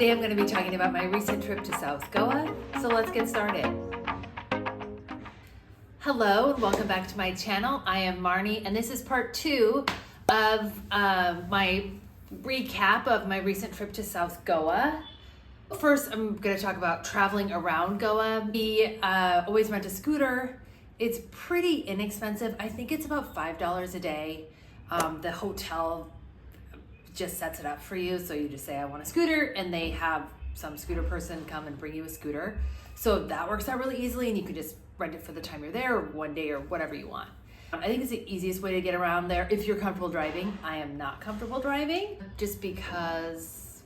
Today I'm going to be talking about my recent trip to South Goa, so let's get started. Hello and welcome back to my channel. I am Marnie and this is part 2 of my recap of my recent trip to South Goa. First, I'm going to talk about traveling around Goa. We always rent a scooter. It's pretty inexpensive. I think it's about $5 a day. The hotel just sets it up for you. So you just say, I want a scooter, and they have some scooter person come and bring you a scooter. So that works out really easily, and you can just rent it for the time you're there, or one day, or whatever you want. I think it's the easiest way to get around there if you're comfortable driving. I am not comfortable driving just because,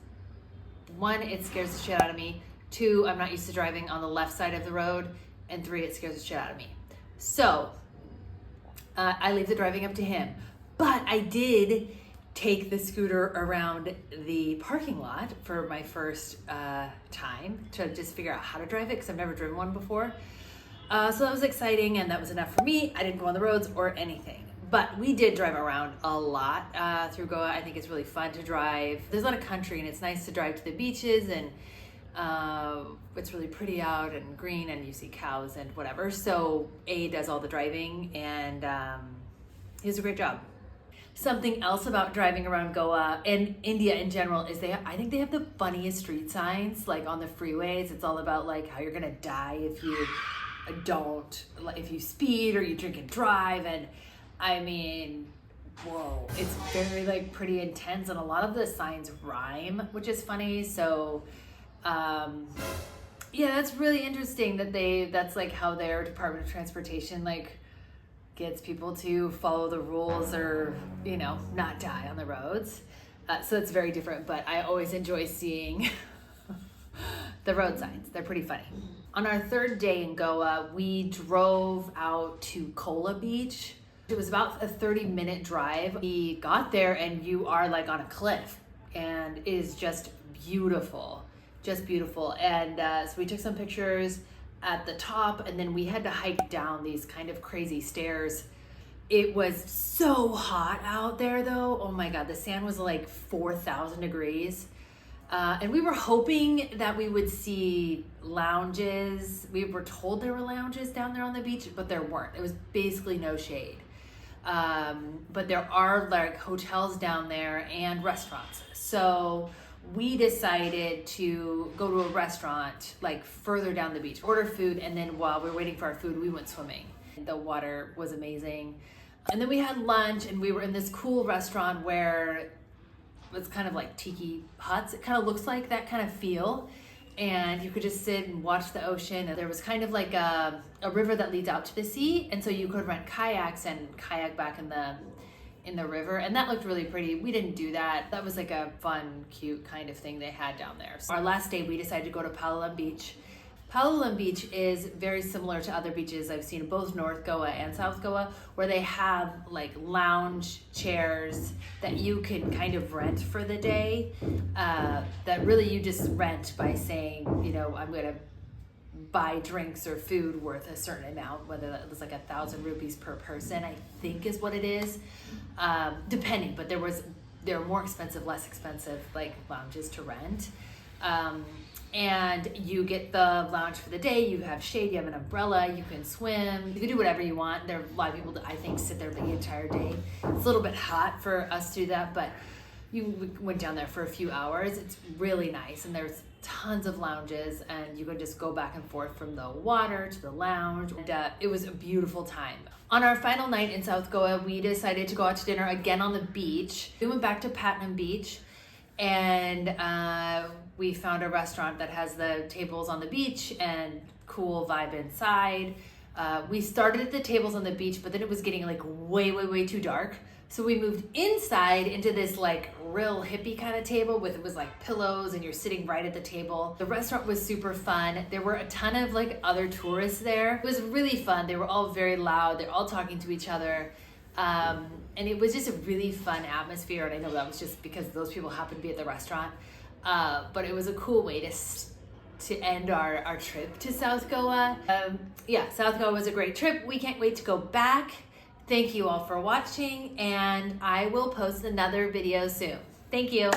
1, it scares the shit out of me. 2, I'm not used to driving on the left side of the road. And 3, it scares the shit out of me. So I leave the driving up to him. But I did take the scooter around the parking lot for my first time to just figure out how to drive it, because I've never driven one before. So that was exciting, and that was enough for me. I didn't go on the roads or anything. But we did drive around a lot through Goa. I think it's really fun to drive. There's a lot of country, and it's nice to drive to the beaches, and it's really pretty out and green, and you see cows and whatever. So A does all the driving, and he does a great job. Something else about driving around Goa and India in general is I think they have the funniest street signs, like on the freeways. It's all about like how you're gonna die if you if you speed or you drink and drive. And I mean, whoa, it's very like pretty intense, and a lot of the signs rhyme, which is funny. So yeah, that's really interesting that that's like how their Department of Transportation like gets people to follow the rules, or not die on the roads. So it's very different, but I always enjoy seeing the road signs. They're pretty funny. On our 3rd day in Goa, we drove out to Palolem Beach. It was about a 30-minute drive. We got there and you are like on a cliff, and it is just beautiful. And so we took some pictures at the top, and then we had to hike down these kind of crazy stairs. It was so hot out there though. Oh my God, the sand was like 4,000 degrees. And we were hoping that we would see lounges. We were told there were lounges down there on the beach, but there weren't. It was basically no shade. But there are like hotels down there and restaurants. So we decided to go to a restaurant like further down the beach, order food, and then while we were waiting for our food, we went swimming. The water was amazing. And then we had lunch, and we were in this cool restaurant where it's kind of like tiki huts. It kind of looks like that kind of feel. And you could just sit and watch the ocean. And there was kind of like a river that leads out to the sea. And so you could rent kayaks and kayak back in the river, and that looked really pretty. We didn't do that. That was like a fun, cute kind of thing they had down there. So our last day, we decided to go to Palolem Beach. Palolem Beach is very similar to other beaches I've seen in both North Goa and South Goa, where they have like lounge chairs that you can kind of rent for the day, that really you just rent by saying, I'm gonna buy drinks or food worth a certain amount, whether that was like 1,000 rupees per person, I think is what it is, depending. But there are more expensive, less expensive like lounges to rent, and you get the lounge for the day. You have shade, you have an umbrella, you can swim, you can do whatever you want. There are a lot of people that I think sit there the entire day. It's a little bit hot for us to do that, but we went down there for a few hours. It's really nice, and there's tons of lounges, and you could just go back and forth from the water to the lounge. And it was a beautiful time. On our final night in South Goa, we decided to go out to dinner again on the beach. We went back to Patnem Beach, and we found a restaurant that has the tables on the beach and cool vibe inside. We started at the tables on the beach, but then it was getting like way too dark. So we moved inside into this like real hippie kind of table it was like pillows, and you're sitting right at the table. The restaurant was super fun. There were a ton of like other tourists there. It was really fun. They were all very loud. They're all talking to each other. And it was just a really fun atmosphere. And I know that was just because those people happened to be at the restaurant. But it was a cool way to end our trip to South Goa. Yeah, South Goa was a great trip. We can't wait to go back. Thank you all for watching, and I will post another video soon. Thank you.